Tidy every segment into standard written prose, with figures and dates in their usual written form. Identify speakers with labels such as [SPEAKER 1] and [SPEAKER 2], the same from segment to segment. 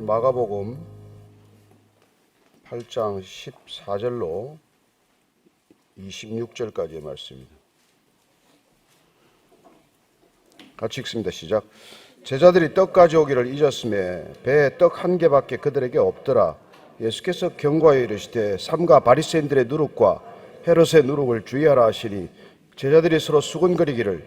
[SPEAKER 1] 마가복음 8장 14절로 26절까지의 말씀입니다. 같이 읽습니다. 시작. 제자들이 떡 가져오기를 잊었음에 배에 떡 한 개밖에 그들에게 없더라. 예수께서 경고하여 이르시되 삼가 바리새인들의 누룩과 헤롯의 누룩을 주의하라 하시니 제자들이 서로 수군거리기를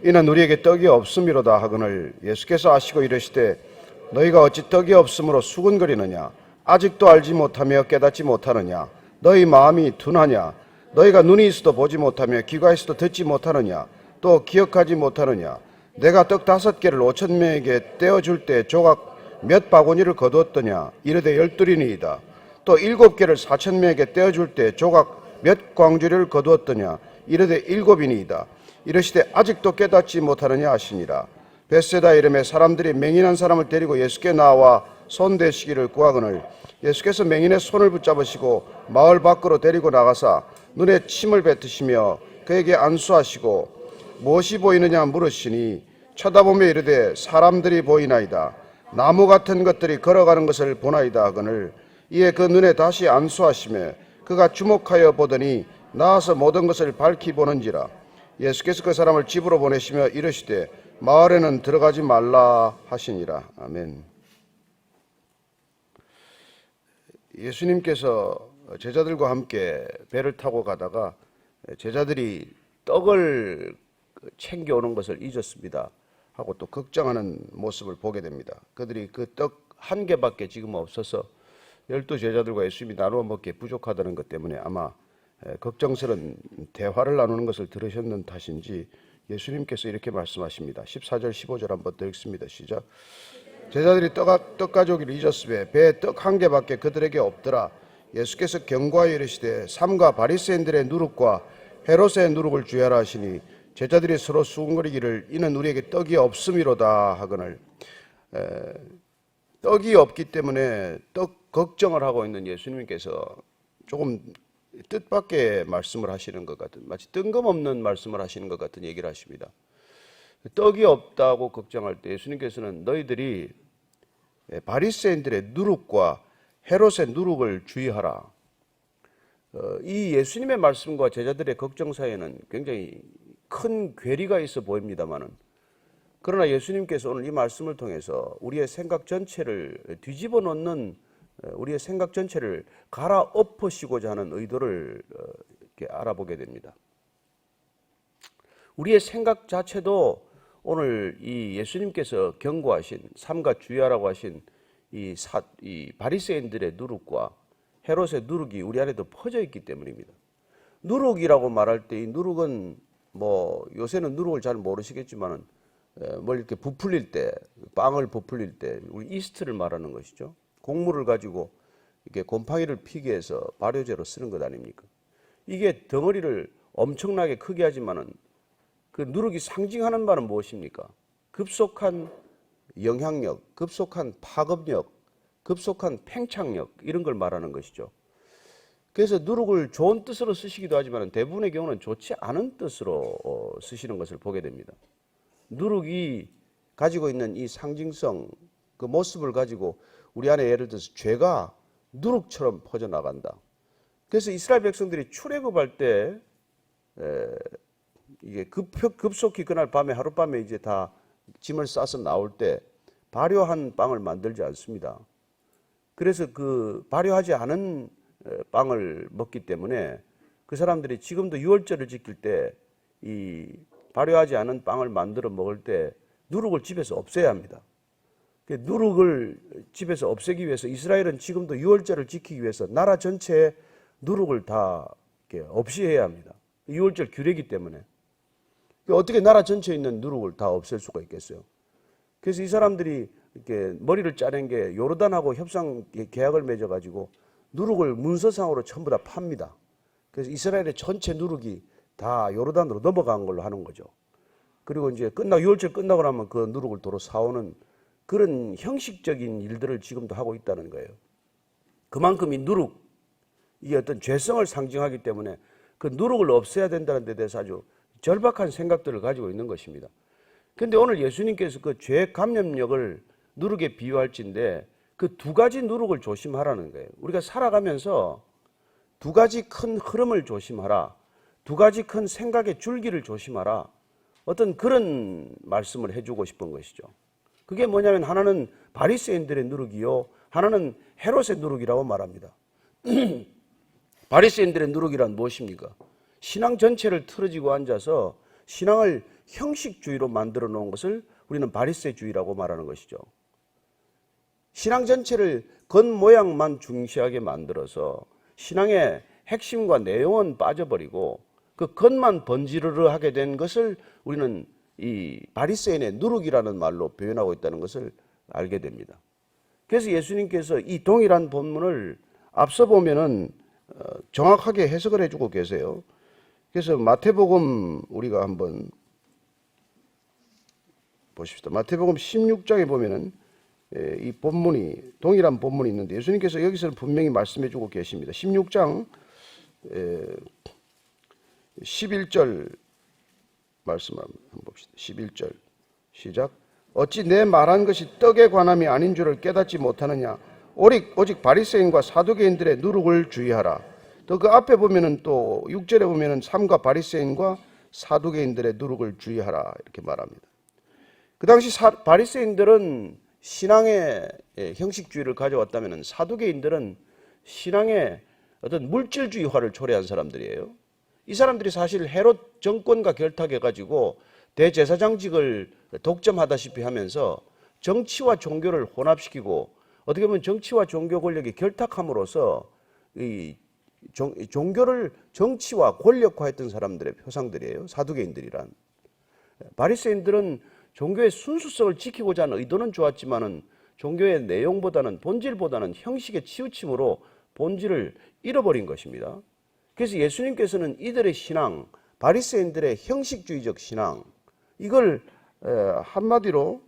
[SPEAKER 1] 이는 우리에게 떡이 없음이로다 하거늘 예수께서 아시고 이르시되 너희가 어찌 떡이 없음으로 수군거리느냐? 아직도 알지 못하며 깨닫지 못하느냐? 너희 마음이 둔하냐? 너희가 눈이 있어도 보지 못하며 귀가 있어도 듣지 못하느냐? 또 기억하지 못하느냐? 내가 떡 5개를 5,000명에게 떼어줄 때 조각 몇 바구니를 거두었더냐? 이르되 12이니이다. 또 7개를 4,000명에게 떼어줄 때 조각 몇 광주리를 거두었더냐? 이르되 7이니이다. 이르시되 아직도 깨닫지 못하느냐 하시니라. 벳세다 이름에 사람들이 맹인한 사람을 데리고 예수께 나와 손대시기를 구하거늘 예수께서 맹인의 손을 붙잡으시고 마을 밖으로 데리고 나가사 눈에 침을 뱉으시며 그에게 안수하시고 무엇이 보이느냐 물으시니 쳐다보며 이르되 사람들이 보이나이다. 나무 같은 것들이 걸어가는 것을 보나이다 하거늘 이에 그 눈에 다시 안수하시며 그가 주목하여 보더니 나아서 모든 것을 밝히 보는지라. 예수께서 그 사람을 집으로 보내시며 이르시되 마을에는 들어가지 말라 하시니라. 아멘. 예수님께서 제자들과 함께 배를 타고 가다가 제자들이 떡을 챙겨오는 것을 잊었습니다 하고 또 걱정하는 모습을 보게 됩니다. 그들이 그 떡 한 개밖에 지금 없어서 12제자들과 예수님이 나누어 먹기에 부족하다는 것 때문에 아마 걱정스런 대화를 나누는 것을 들으셨는 탓인지 예수님께서 이렇게 말씀하십니다. 14절 15절 한번 더 읽습니다. 시작. 제자들이 떡 가져오기를 잊었으며 배에 떡 한 개밖에 그들에게 없더라. 예수께서 경고하여 이르시되 삼가 바리새인들의 누룩과 헤롯의 누룩을 주의하라 하시니 제자들이 서로 수군거리기를 이는 우리에게 떡이 없음이로다 하거늘 떡이 없기 때문에 떡 걱정을 하고 있는 예수님께서 조금 뜻밖의 말씀을 하시는 것 같은 마치 뜬금없는 말씀을 하시는 것 같은 얘기를 하십니다. 떡이 없다고 걱정할 때 예수님께서는 너희들이 바리새인들의 누룩과 헤롯의 누룩을 주의하라. 이 예수님의 말씀과 제자들의 걱정 사이에는 굉장히 큰 괴리가 있어 보입니다만은 그러나 예수님께서 오늘 이 말씀을 통해서 우리의 생각 전체를 뒤집어 놓는 우리의 생각 전체를 갈아엎으시고자 하는 의도를 이렇게 알아보게 됩니다. 우리의 생각 자체도 오늘 이 예수님께서 경고하신 삼가 주의하라고 하신 이 바리새인들의 누룩과 헤롯의 누룩이 우리 안에도 퍼져 있기 때문입니다. 누룩이라고 말할 때 이 누룩은 뭐 요새는 누룩을 잘 모르시겠지만은 뭘 이렇게 부풀릴 때 빵을 부풀릴 때 우리 이스트를 말하는 것이죠. 곡물을 가지고 이렇게 곰팡이를 피기 위해서 발효제로 쓰는 것 아닙니까? 이게 덩어리를 엄청나게 크게 하지만은 그 누룩이 상징하는 바는 무엇입니까? 급속한 영향력, 급속한 파급력, 급속한 팽창력 이런 걸 말하는 것이죠. 그래서 누룩을 좋은 뜻으로 쓰시기도 하지만 대부분의 경우는 좋지 않은 뜻으로 쓰시는 것을 보게 됩니다. 누룩이 가지고 있는 이 상징성, 그 모습을 가지고 우리 안에 예를 들어서 죄가 누룩처럼 퍼져나간다. 그래서 이스라엘 백성들이 출애굽할 때 이게 급속히 그날 밤에 하룻밤에 이제 다 짐을 싸서 나올 때 발효한 빵을 만들지 않습니다. 그래서 그 발효하지 않은 빵을 먹기 때문에 그 사람들이 지금도 유월절을 지킬 때 이 발효하지 않은 빵을 만들어 먹을 때 누룩을 집에서 없애야 합니다. 누룩을 집에서 없애기 위해서 이스라엘은 지금도 유월절을 지키기 위해서 나라 전체에 누룩을 다 없이 해야 합니다. 유월절 규례이기 때문에. 어떻게 나라 전체에 있는 누룩을 다 없앨 수가 있겠어요? 그래서 이 사람들이 이렇게 머리를 짜낸 게 요르단하고 협상 계약을 맺어가지고 누룩을 문서상으로 전부 다 팝니다. 그래서 이스라엘의 전체 누룩이 다 요르단으로 넘어간 걸로 하는 거죠. 그리고 이제 유월절 끝나고 나면 그 누룩을 도로 사오는 그런 형식적인 일들을 지금도 하고 있다는 거예요. 그만큼 이 누룩, 이게 어떤 죄성을 상징하기 때문에 그 누룩을 없애야 된다는 데 대해서 아주 절박한 생각들을 가지고 있는 것입니다. 그런데 오늘 예수님께서 그 죄 감염력을 누룩에 비유할진데 그 두 가지 누룩을 조심하라는 거예요. 우리가 살아가면서 두 가지 큰 흐름을 조심하라. 두 가지 큰 생각의 줄기를 조심하라. 어떤 그런 말씀을 해주고 싶은 것이죠. 그게 뭐냐면 하나는 바리새인들의 누룩이요, 하나는 헤롯의 누룩이라고 말합니다. 바리새인들의 누룩이란 무엇입니까? 신앙 전체를 틀어지고 앉아서 신앙을 형식주의로 만들어 놓은 것을 우리는 바리새주의라고 말하는 것이죠. 신앙 전체를 겉모양만 중시하게 만들어서 신앙의 핵심과 내용은 빠져버리고 그 겉만 번지르르 하게 된 것을 우리는 이 바리새인의 누룩이라는 말로 표현하고 있다는 것을 알게 됩니다. 그래서 예수님께서 이 동일한 본문을 앞서 보면은 정확하게 해석을 해주고 계세요. 그래서 마태복음 우리가 한번 보십시다. 마태복음 16장에 보면은 이 본문이 동일한 본문이 있는데 예수님께서 여기서는 분명히 말씀해주고 계십니다. 16장 11절 말씀을 한번 봅시다. 11절 시작. 어찌 내 말한 것이 떡에 관함이 아닌 줄을 깨닫지 못하느냐. 오직 바리새인과 사두개인들의 누룩을 주의하라. 또 그 앞에 보면은 또 6절에 보면은 삼가 바리새인과 사두개인들의 누룩을 주의하라 이렇게 말합니다. 그 당시 바리새인들은 신앙의 형식주의를 가져왔다면 사두개인들은 신앙의 어떤 물질주의화를 초래한 사람들이에요. 이 사람들이 사실 헤롯 정권과 결탁해가지고 대제사장직을 독점하다시피 하면서 정치와 종교를 혼합시키고 어떻게 보면 정치와 종교 권력이 결탁함으로써 이 종교를 정치와 권력화했던 사람들의 표상들이에요. 사두개인들이란. 바리새인들은 종교의 순수성을 지키고자 하는 의도는 좋았지만은 종교의 내용보다는 본질보다는 형식의 치우침으로 본질을 잃어버린 것입니다. 그래서 예수님께서는 이들의 신앙, 바리새인들의 형식주의적 신앙, 이걸 한마디로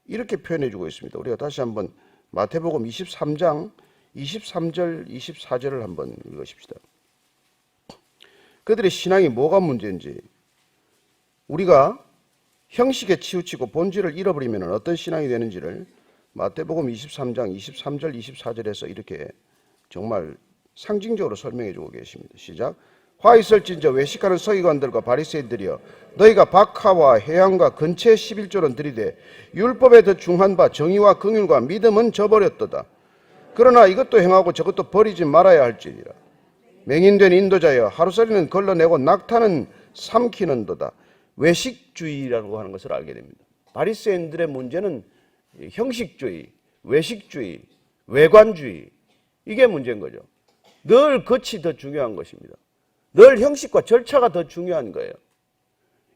[SPEAKER 1] 이렇게 표현해 주고 있습니다. 우리가 다시 한번 마태복음 23장 23절 24절을 한번 읽으십시다. 그들의 신앙이 뭐가 문제인지, 우리가 형식에 치우치고 본질을 잃어버리면 어떤 신앙이 되는지를 마태복음 23장 23절 24절에서 이렇게 정말 상징적으로 설명해 주고 계십니다. 시작. 화 있을진저 외식하는 서기관들과 바리새인들이여, 너희가 박하와 해양과 근체 11조는 들이되 율법에 더 중한 바 정의와 긍휼과 믿음은 저버렸도다. 그러나 이것도 행하고 저것도 버리지 말아야 할지니라. 맹인된 인도자여, 하루살이는 걸러내고 낙타는 삼키는도다. 외식주의라고 하는 것을 알게 됩니다. 바리새인들의 문제는 형식주의, 외식주의, 외관주의, 이게 문제인 거죠. 늘 겉이 더 중요한 것입니다. 늘 형식과 절차가 더 중요한 거예요.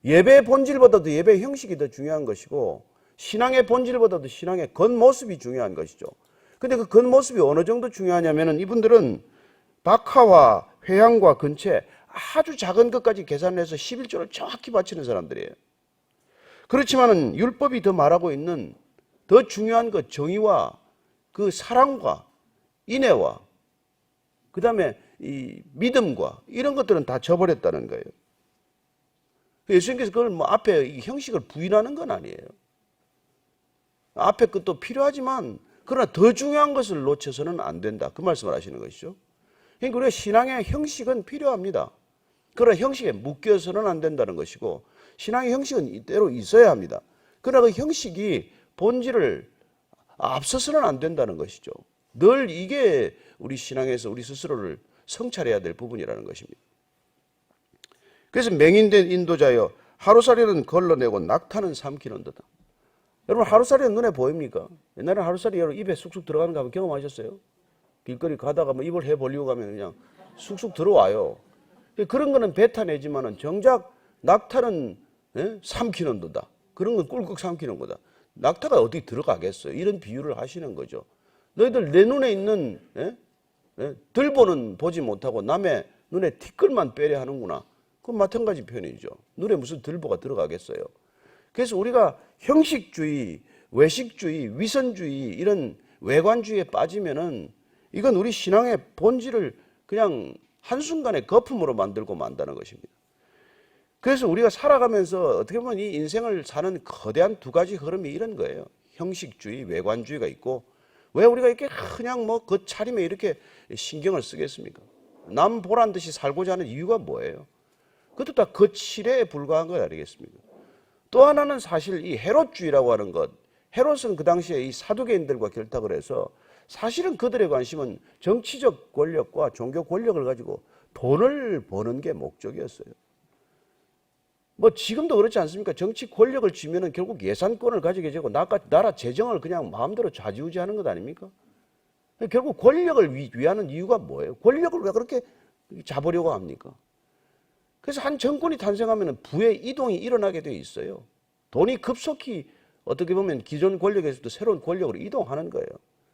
[SPEAKER 1] 예배의 본질보다도 예배의 형식이 더 중요한 것이고 신앙의 본질보다도 신앙의 겉모습이 중요한 것이죠. 근데 그 겉모습이 어느 정도 중요하냐면은 이분들은 박하와 회향과 근체 아주 작은 것까지 계산해서 11조를 정확히 바치는 사람들이에요. 그렇지만은 율법이 더 말하고 있는 더 중요한 것, 정의와 그 사랑과 인애와 그 다음에 이 믿음과 이런 것들은 다 저버렸다는 거예요. 예수님께서 그걸 뭐 앞에 이 형식을 부인하는 건 아니에요. 앞에 것도 필요하지만 그러나 더 중요한 것을 놓쳐서는 안 된다. 그 말씀을 하시는 것이죠. 그러니까 우리가 신앙의 형식은 필요합니다. 그러나 형식에 묶여서는 안 된다는 것이고 신앙의 형식은 이대로 있어야 합니다. 그러나 그 형식이 본질을 앞서서는 안 된다는 것이죠. 늘 이게 우리 신앙에서 우리 스스로를 성찰해야 될 부분이라는 것입니다. 그래서 맹인된 인도자여, 하루살이는 걸러내고 낙타는 삼키는도다. 여러분, 하루살이는 눈에 보입니까? 옛날에 하루살이 여러분 입에 쑥쑥 들어가는 거 한번 경험하셨어요? 길거리 가다가 뭐 입을 해보려고 하면 그냥 쑥쑥 들어와요. 그런 거는 뱉어내지만은 정작 낙타는 삼키는도다. 그런 건 꿀꺽 삼키는 거다. 낙타가 어디 들어가겠어요? 이런 비유를 하시는 거죠. 너희들 내 눈에 있는 들보는 보지 못하고 남의 눈에 티끌만 빼려 하는구나. 그건 마찬가지 표현이죠. 눈에 무슨 들보가 들어가겠어요. 그래서 우리가 형식주의, 외식주의, 위선주의 이런 외관주의에 빠지면은 이건 우리 신앙의 본질을 그냥 한순간에 거품으로 만들고 만다는 것입니다. 그래서 우리가 살아가면서 어떻게 보면 이 인생을 사는 거대한 두 가지 흐름이 이런 거예요. 형식주의, 외관주의가 있고 왜 우리가 이렇게 그냥 뭐 그 차림에 이렇게 신경을 쓰겠습니까? 남 보란 듯이 살고자 하는 이유가 뭐예요? 그것도 다 거칠에 불과한 것 아니겠습니까? 또 하나는 사실 이 헤롯주의라고 하는 것, 헤롯은 그 당시에 이 사두개인들과 결탁을 해서 사실은 그들의 관심은 정치적 권력과 종교 권력을 가지고 돈을 버는 게 목적이었어요. 뭐 지금도 그렇지 않습니까? 정치 권력을 쥐면은 결국 예산권을 가지게 되고 나라 재정을 그냥 마음대로 좌지우지하는 것 아닙니까? 결국 권력을 위하는 이유가 뭐예요? 권력을 왜 그렇게 잡으려고 합니까? 그래서 한 정권이 탄생하면 부의 이동이 일어나게 돼 있어요. 돈이 급속히 어떻게 보면 기존 권력에서도 새로운 권력으로 이동하는 거예요.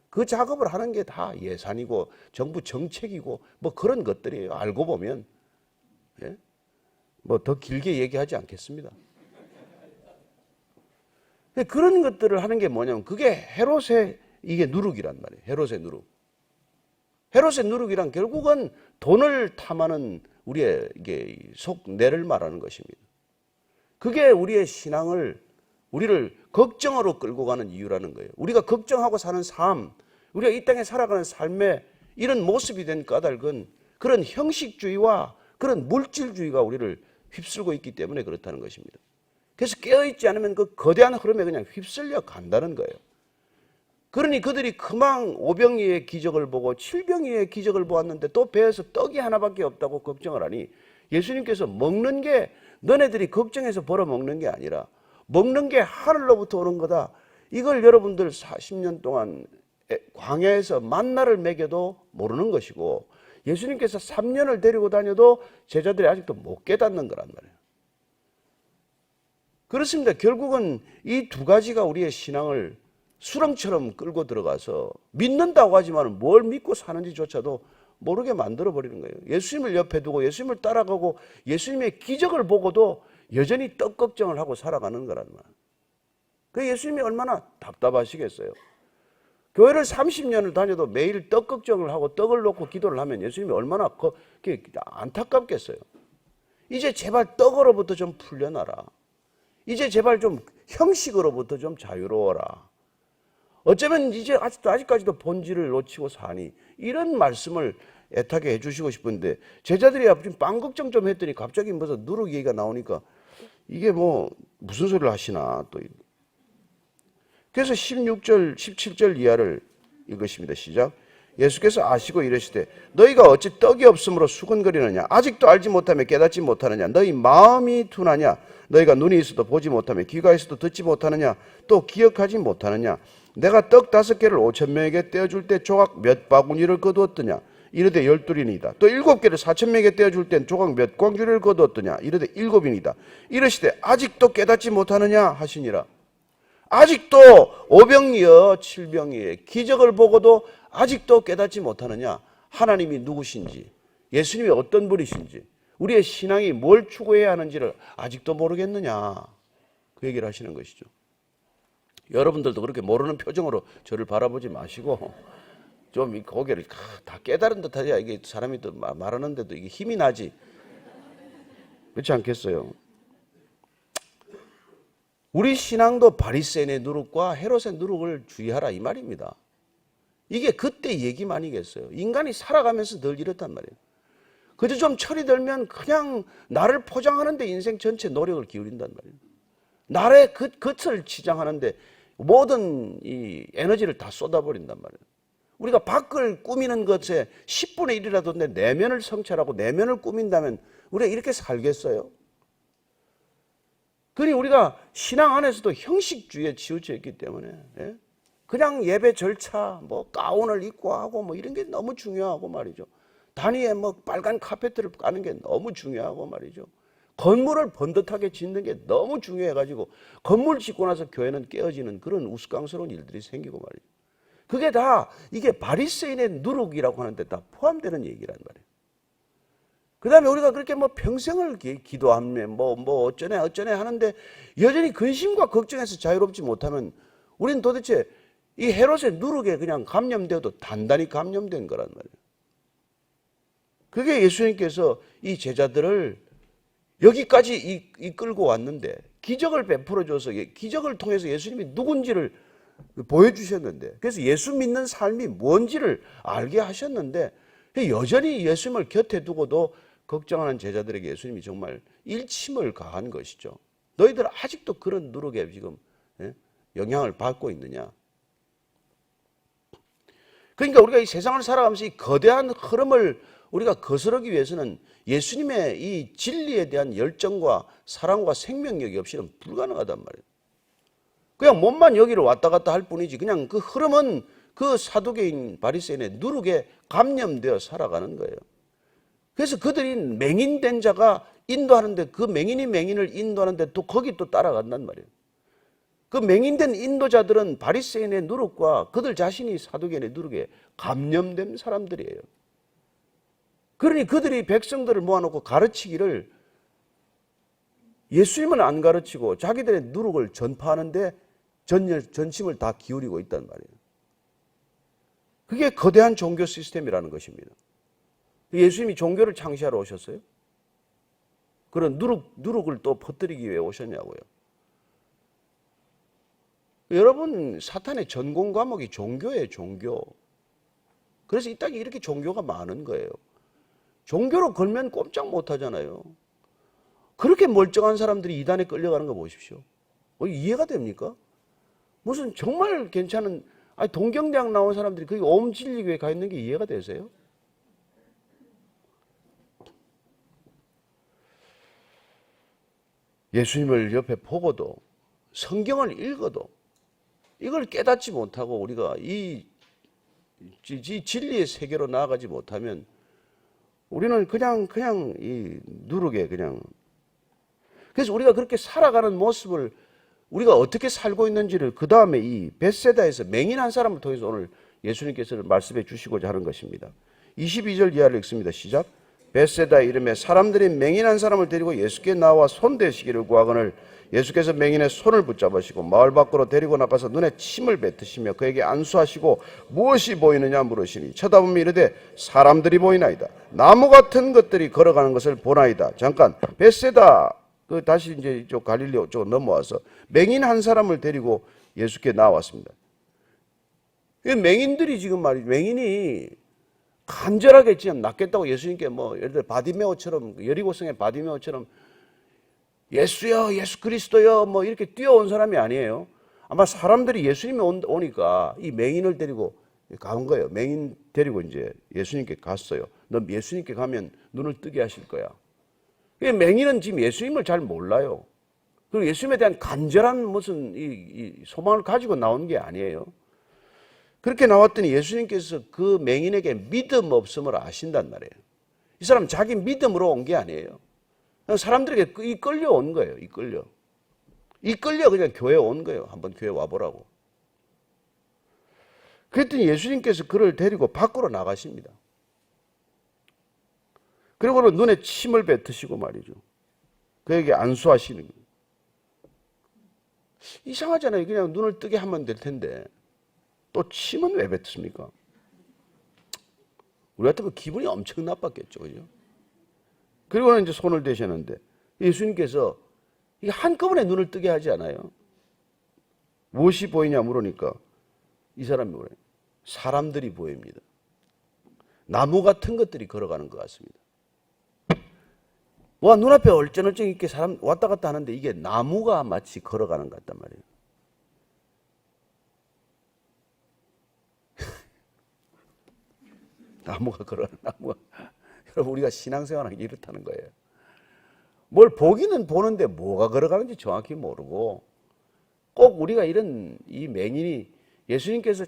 [SPEAKER 1] 그 작업을 하는 게 다 예산이고 정부 정책이고 뭐 그런 것들이에요. 알고 보면. 예? 뭐 더 길게 얘기하지 않겠습니다. 그런 것들을 하는 게 뭐냐면 그게 헤롯의 이게 누룩이란 말이에요. 헤롯의 누룩. 헤롯의 누룩이란 결국은 돈을 탐하는 우리의 이게 속내를 말하는 것입니다. 그게 우리의 신앙을 우리를 걱정으로 끌고 가는 이유라는 거예요. 우리가 걱정하고 사는 삶, 우리가 이 땅에 살아가는 삶의 이런 모습이 된 까닭은 그런 형식주의와 그런 물질주의가 우리를 휩쓸고 있기 때문에 그렇다는 것입니다. 그래서 깨어있지 않으면 그 거대한 흐름에 그냥 휩쓸려 간다는 거예요. 그러니 그들이 금방 오병이의 기적을 보고 칠병이의 기적을 보았는데 또 배에서 떡이 하나밖에 없다고 걱정을 하니 예수님께서 먹는 게 너네들이 걱정해서 벌어먹는 게 아니라 먹는 게 하늘로부터 오는 거다. 이걸 여러분들 40년 동안 광야에서 만나를 먹여도 모르는 것이고 예수님께서 3년을 데리고 다녀도 제자들이 아직도 못 깨닫는 거란 말이에요. 그렇습니다. 결국은 이 두 가지가 우리의 신앙을 수렁처럼 끌고 들어가서 믿는다고 하지만 뭘 믿고 사는지조차도 모르게 만들어버리는 거예요. 예수님을 옆에 두고 예수님을 따라가고 예수님의 기적을 보고도 여전히 떡 걱정을 하고 살아가는 거란 말이에요. 그 예수님이 얼마나 답답하시겠어요. 교회를 30년을 다녀도 매일 떡 걱정을 하고 떡을 놓고 기도를 하면 예수님이 얼마나 안타깝겠어요. 이제 제발 떡으로부터 좀 풀려나라. 이제 제발 좀 형식으로부터 좀 자유로워라. 어쩌면 이제 아직까지도 본질을 놓치고 사니 이런 말씀을 애타게 해주시고 싶은데 제자들이 지금 빵 걱정 좀 했더니 갑자기 무슨 누룩 얘기가 나오니까 이게 뭐 무슨 소리를 하시나 또. 그래서 16절 17절 이하를 읽으십니다. 시작. 예수께서 아시고 이르시되 너희가 어찌 떡이 없으므로 수근거리느냐 아직도 알지 못하며 깨닫지 못하느냐 너희 마음이 둔하냐 너희가 눈이 있어도 보지 못하며 귀가 있어도 듣지 못하느냐 또 기억하지 못하느냐 내가 떡 5개를 5,000명에게 떼어줄 때 조각 몇 바구니를 거두었더냐 이르되 12이니이다. 또 7개를 4,000명에게 떼어줄 땐 조각 몇 광주리를 거두었더냐 이르되 7이니이다. 이르시되 아직도 깨닫지 못하느냐 하시니라. 아직도 오병이어 칠병이에 기적을 보고도 아직도 깨닫지 못하느냐. 하나님이 누구신지 예수님이 어떤 분이신지 우리의 신앙이 뭘 추구해야 하는지를 아직도 모르겠느냐. 그 얘기를 하시는 것이죠. 여러분들도 그렇게 모르는 표정으로 저를 바라보지 마시고 좀 고개를 다 깨달은 듯하야 이게 사람이 또 말하는데도 이게 힘이 나지. 그렇지 않겠어요? 우리 신앙도 바리새인의 누룩과 헤롯의 누룩을 주의하라 이 말입니다. 이게 그때 얘기만 아니겠어요? 인간이 살아가면서 늘 이렇단 말이에요. 그저 좀 철이 들면 그냥 나를 포장하는데 인생 전체 노력을 기울인단 말이에요. 나의 겉을 치장하는데 모든 이 에너지를 다 쏟아버린단 말이에요. 우리가 밖을 꾸미는 것에 10분의 1이라도 내 내면을 성찰하고 내면을 꾸민다면 우리가 이렇게 살겠어요? 그러니 우리가 신앙 안에서도 형식주의에 치우쳐 있기 때문에 그냥 예배 절차 뭐 가운을 입고 하고 뭐 이런 게 너무 중요하고 말이죠. 단위에 뭐 빨간 카페트를 까는 게 너무 중요하고 말이죠. 건물을 번듯하게 짓는 게 너무 중요해가지고 건물 짓고 나서 교회는 깨어지는 그런 우스꽝스러운 일들이 생기고 말이죠. 그게 다 이게 바리새인의 누룩이라고 하는데 다 포함되는 얘기란 말이에요. 그 다음에 우리가 그렇게 뭐 평생을 기도하며 뭐 어쩌네 하는데 여전히 근심과 걱정에서 자유롭지 못하면 우리는 도대체 이 헤롯의 누룩에 그냥 감염되어도 단단히 감염된 거란 말이에요. 그게 예수님께서 이 제자들을 여기까지 이끌고 왔는데 기적을 베풀어 줘서 기적을 통해서 예수님이 누군지를 보여주셨는데, 그래서 예수 믿는 삶이 뭔지를 알게 하셨는데 여전히 예수님을 곁에 두고도 걱정하는 제자들에게 예수님이 정말 일침을 가한 것이죠. 너희들 아직도 그런 누룩에 지금 영향을 받고 있느냐. 그러니까 우리가 이 세상을 살아가면서 이 거대한 흐름을 우리가 거스르기 위해서는 예수님의 이 진리에 대한 열정과 사랑과 생명력이 없이는 불가능하단 말이에요. 그냥 몸만 여기로 왔다 갔다 할 뿐이지 그냥 그 흐름은 그 사두개인 바리새인의 누룩에 감염되어 살아가는 거예요. 그래서 그들이 맹인된 자가 인도하는데 그 맹인이 맹인을 인도하는데 또 거기 또 따라간단 말이에요. 그 맹인된 인도자들은 바리새인의 누룩과 그들 자신이 사두개인의 누룩에 감염된 사람들이에요. 그러니 그들이 백성들을 모아놓고 가르치기를 예수님은 안 가르치고 자기들의 누룩을 전파하는데 전심을 다 기울이고 있단 말이에요. 그게 거대한 종교 시스템이라는 것입니다. 예수님이 종교를 창시하러 오셨어요? 그런 누룩을 또 퍼뜨리기 위해 오셨냐고요. 여러분, 사탄의 전공 과목이 종교예요, 종교. 그래서 이 땅에 이렇게 종교가 많은 거예요. 종교로 걸면 꼼짝 못 하잖아요. 그렇게 멀쩡한 사람들이 이단에 끌려가는 거 보십시오. 이해가 됩니까? 무슨 정말 괜찮은, 동경대학 나온 사람들이 거기 오음진리교회 가 있는 게 이해가 되세요? 예수님을 옆에 보고도 성경을 읽어도 이걸 깨닫지 못하고 우리가 이 진리의 세계로 나아가지 못하면 우리는 그냥 이 누룩에 그냥. 그래서 우리가 그렇게 살아가는 모습을 우리가 어떻게 살고 있는지를 그 다음에 이 벳세다에서 맹인 한 사람을 통해서 오늘 예수님께서 말씀해 주시고자 하는 것입니다. 22절 이하를 읽습니다. 시작. 벳세다 이름에 사람들이 맹인 한 사람을 데리고 예수께 나와 손대시기를 구하거늘 예수께서 맹인의 손을 붙잡으시고 마을 밖으로 데리고 나가서 눈에 침을 뱉으시며 그에게 안수하시고 무엇이 보이느냐 물으시니 쳐다보며 이르되 사람들이 보이나이다. 나무 같은 것들이 걸어가는 것을 보나이다. 잠깐, 벳세다 다시 이제 이쪽 갈릴리 쪽으로 넘어와서 맹인 한 사람을 데리고 예수께 나왔습니다. 맹인들이 지금 말이죠. 맹인이 간절하게 지금 낫겠다고 예수님께 예를 들어 바디메오처럼, 여리고성의 바디메오처럼 예수여, 예수 그리스도여 이렇게 뛰어온 사람이 아니에요. 아마 사람들이 예수님이 오니까 이 맹인을 데리고 간 거예요. 맹인 데리고 이제 예수님께 갔어요. 너 예수님께 가면 눈을 뜨게 하실 거야. 맹인은 지금 예수님을 잘 몰라요. 그리고 예수님에 대한 간절한 무슨 이 소망을 가지고 나온 게 아니에요. 그렇게 나왔더니 예수님께서 그 맹인에게 믿음 없음을 아신단 말이에요. 이 사람 자기 믿음으로 온 게 아니에요. 사람들에게 이끌려 온 거예요. 이끌려 그냥 교회에 온 거예요. 한번 교회 와보라고. 그랬더니 예수님께서 그를 데리고 밖으로 나가십니다. 그리고는 눈에 침을 뱉으시고 말이죠. 그에게 안수하시는 거예요. 이상하잖아요. 그냥 눈을 뜨게 하면 될 텐데 또 침은 왜 뱉습니까? 우리 같으면 기분이 엄청 나빴겠죠. 그죠? 그리고는 이제 손을 대셨는데 예수님께서 이게 한꺼번에 눈을 뜨게 하지 않아요. 무엇이 보이냐 물으니까 이 사람이 뭐래요? 사람들이 보입니다. 나무 같은 것들이 걸어가는 것 같습니다. 눈앞에 얼쩡얼쩡 이렇게 사람 왔다 갔다 하는데 이게 나무가 마치 걸어가는 것 같단 말이에요. 나무가 걸어가는 나무가. 여러분, 우리가 신앙생활하는 게 이렇다는 거예요. 뭘 보기는 보는데 뭐가 걸어가는지 정확히 모르고 꼭 우리가 이 맹인이 예수님께서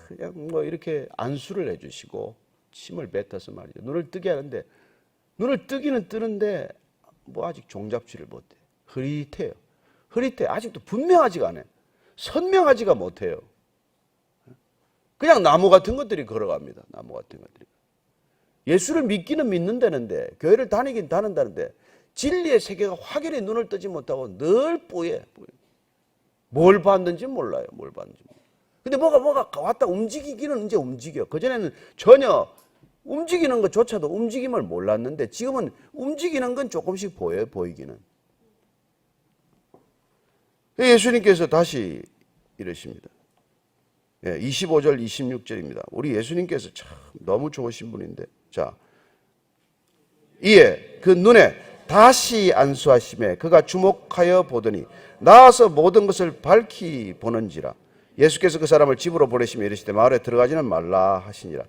[SPEAKER 1] 그냥 이렇게 안수를 해주시고 침을 뱉어서 말이죠. 눈을 뜨게 하는데 눈을 뜨기는 뜨는데 아직 종잡지를 못해. 흐릿해요. 아직도 분명하지가 않아요. 선명하지가 못해요. 그냥 나무 같은 것들이 걸어갑니다. 나무 같은 것들이. 예수를 믿기는 믿는다는데 교회를 다니긴 다닌다는데 진리의 세계가 확연히 눈을 뜨지 못하고 늘 뽀얘. 뭘 봤는지 몰라요. 근데 뭐가 왔다 움직이기는 이제 움직여. 그전에는 전혀 움직이는 것조차도 움직임을 몰랐는데 지금은 움직이는 건 조금씩 보여요. 보이기는. 예수님께서 다시 이러십니다. 25절 26절입니다. 우리 예수님께서 참 너무 좋으신 분인데, 자, 이에 그 눈에 다시 안수하심에 그가 주목하여 보더니 나와서 모든 것을 밝히 보는지라. 예수께서 그 사람을 집으로 보내시며 이르시되 마을에 들어가지는 말라 하시니라.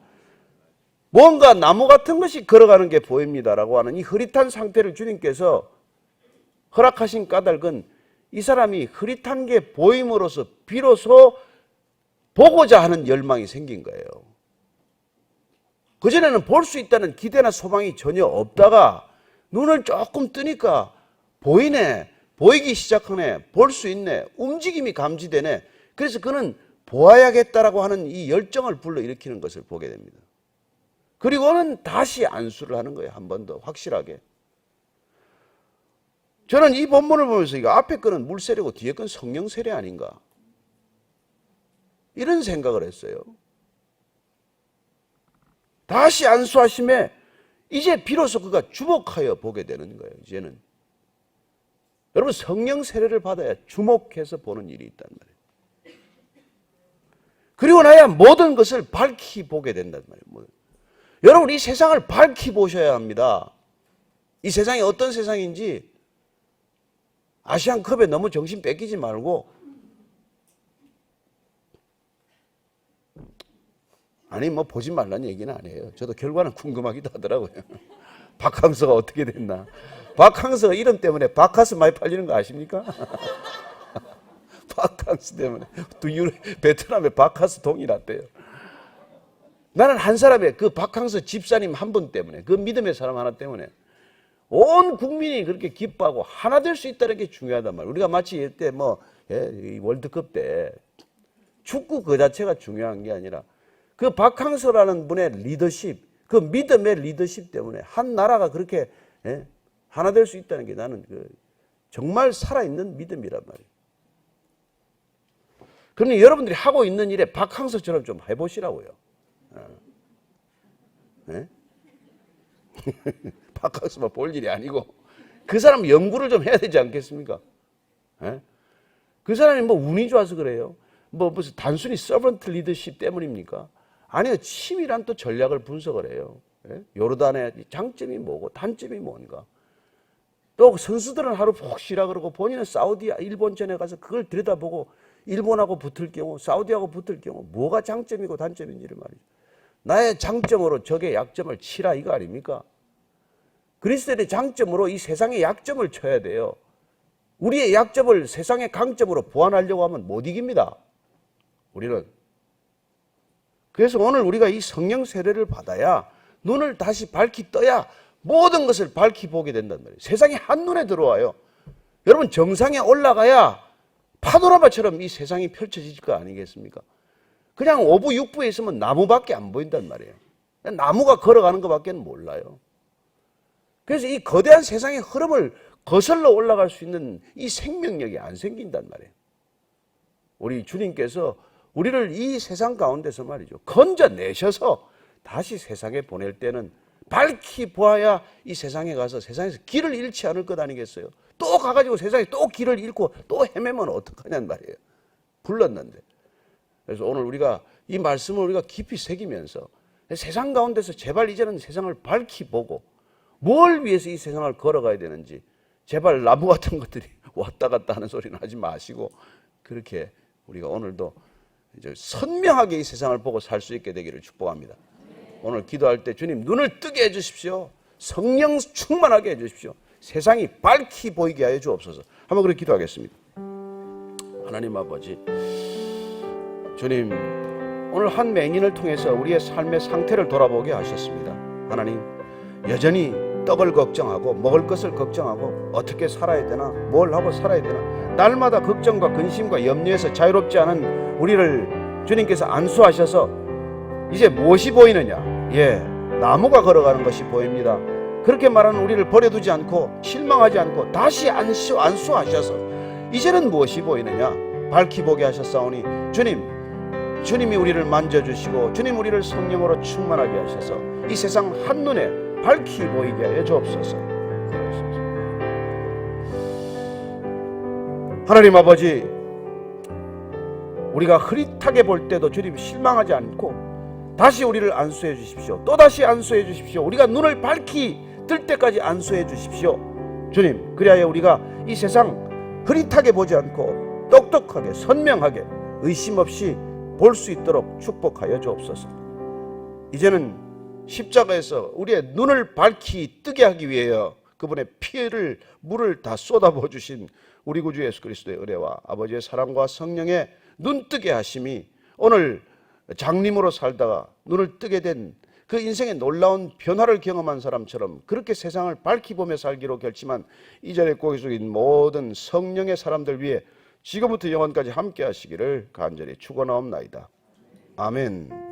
[SPEAKER 1] 뭔가 나무 같은 것이 걸어가는 게 보입니다라고 하는 이 흐릿한 상태를 주님께서 허락하신 까닭은 이 사람이 흐릿한 게 보임으로써 비로소 보고자 하는 열망이 생긴 거예요. 그전에는 볼 수 있다는 기대나 소망이 전혀 없다가 눈을 조금 뜨니까 보이네, 보이기 시작하네, 볼 수 있네, 움직임이 감지되네. 그래서 그는 보아야겠다라고 하는 이 열정을 불러일으키는 것을 보게 됩니다. 그리고는 다시 안수를 하는 거예요. 한 번 더 확실하게. 저는 이 본문을 보면서 이거 앞에 거는 물세례고 뒤에 건 성령 세례 아닌가, 이런 생각을 했어요. 다시 안수하심에 이제 비로소 그가 주목하여 보게 되는 거예요. 이제는 여러분, 성령 세례를 받아야 주목해서 보는 일이 있단 말이에요. 그리고 나야 모든 것을 밝히 보게 된단 말이에요. 여러분, 이 세상을 밝히 보셔야 합니다. 이 세상이 어떤 세상인지 아시안컵에 너무 정신 뺏기지 말고, 아니 뭐 보지 말라는 얘기는 아니에요. 저도 결과는 궁금하기도 하더라고요. 박항서가 어떻게 됐나. 박항서 이름 때문에 바카스 많이 팔리는 거 아십니까? 바캉스 때문에 베트남에 바캉스 동이 났대요. 나는 한 사람의 그 바캉스 집사님 한 분 때문에, 그 믿음의 사람 하나 때문에 온 국민이 그렇게 기뻐하고 하나 될 수 있다는 게 중요하단 말이에요. 우리가 마치 이때 이 월드컵 때 축구 그 자체가 중요한 게 아니라 그 박항서라는 분의 리더십, 그 믿음의 리더십 때문에 한 나라가 그렇게 하나 될 수 있다는 게 나는 정말 살아있는 믿음이란 말이에요. 그러니 여러분들이 하고 있는 일에 박항서처럼 좀 해보시라고요. 네? 박항서만 볼 일이 아니고 그 사람 연구를 좀 해야 되지 않겠습니까? 네? 그 사람이 운이 좋아서 그래요? 무슨 단순히 서번트 리더십 때문입니까? 아니요, 치밀한 또 전략을 분석을 해요. 예? 요르단의 장점이 뭐고 단점이 뭔가. 또 선수들은 하루 푹 쉬라 그러고 본인은 사우디아, 일본전에 가서 그걸 들여다보고 일본하고 붙을 경우, 사우디하고 붙을 경우 뭐가 장점이고 단점인지를 말이죠. 나의 장점으로 적의 약점을 치라, 이거 아닙니까? 그리스도의 장점으로 이 세상의 약점을 쳐야 돼요. 우리의 약점을 세상의 강점으로 보완하려고 하면 못 이깁니다. 우리는. 그래서 오늘 우리가 이 성령 세례를 받아야, 눈을 다시 밝히 떠야 모든 것을 밝히 보게 된단 말이에요. 세상이 한눈에 들어와요. 여러분, 정상에 올라가야 파노라마처럼 이 세상이 펼쳐질 거 아니겠습니까? 그냥 5부 6부에 있으면 나무밖에 안 보인단 말이에요. 나무가 걸어가는 것밖에 몰라요. 그래서 이 거대한 세상의 흐름을 거슬러 올라갈 수 있는 이 생명력이 안 생긴단 말이에요. 우리 주님께서 우리를 이 세상 가운데서 말이죠, 건져내셔서 다시 세상에 보낼 때는 밝히 보아야 이 세상에 가서 세상에서 길을 잃지 않을 것 아니겠어요? 또 가가지고 세상에 또 길을 잃고 또 헤매면 어떡하냔 말이에요. 불렀는데. 그래서 오늘 우리가 이 말씀을 우리가 깊이 새기면서 세상 가운데서 제발 이제는 세상을 밝히 보고 뭘 위해서 이 세상을 걸어가야 되는지, 제발 나무 같은 것들이 왔다 갔다 하는 소리는 하지 마시고, 그렇게 우리가 오늘도 이제 선명하게 이 세상을 보고 살 수 있게 되기를 축복합니다. 오늘 기도할 때 주님 눈을 뜨게 해주십시오. 성령 충만하게 해주십시오. 세상이 밝히 보이게 하여 주옵소서. 한번 그렇게 기도하겠습니다. 하나님 아버지, 주님 오늘 한 맹인을 통해서 우리의 삶의 상태를 돌아보게 하셨습니다. 하나님, 여전히 떡을 걱정하고 먹을 것을 걱정하고 어떻게 살아야 되나, 뭘 하고 살아야 되나, 날마다 걱정과 근심과 염려에서 자유롭지 않은 우리를 주님께서 안수하셔서 이제 무엇이 보이느냐? 나무가 걸어가는 것이 보입니다. 그렇게 말하는 우리를 버려두지 않고 실망하지 않고 다시 안수하셔서 이제는 무엇이 보이느냐? 밝히 보게 하셨사오니 주님이 우리를 만져주시고 주님 우리를 성령으로 충만하게 하셔서 이 세상 한눈에 밝히 보이게 하여 주옵소서. 하나님 아버지, 우리가 흐릿하게 볼 때도 주님 실망하지 않고 다시 우리를 안수해 주십시오. 또다시 안수해 주십시오. 우리가 눈을 밝히 뜰 때까지 안수해 주십시오. 주님, 그리하여 우리가 이 세상 흐릿하게 보지 않고 똑똑하게 선명하게 의심 없이 볼 수 있도록 축복하여 주옵소서. 이제는 십자가에서 우리의 눈을 밝히 뜨게 하기 위하여 그분의 피를 물을 다 쏟아부어 주신 우리 구주 예수 그리스도의 은혜와 아버지의 사랑과 성령의 눈뜨게 하심이 오늘 장님으로 살다가 눈을 뜨게 된 그 인생의 놀라운 변화를 경험한 사람처럼 그렇게 세상을 밝히 보며 살기로 결심한 이 자리에 고개 숙인 모든 성령의 사람들 위해 지금부터 영원까지 함께 하시기를 간절히 축원하옵나이다. 아멘.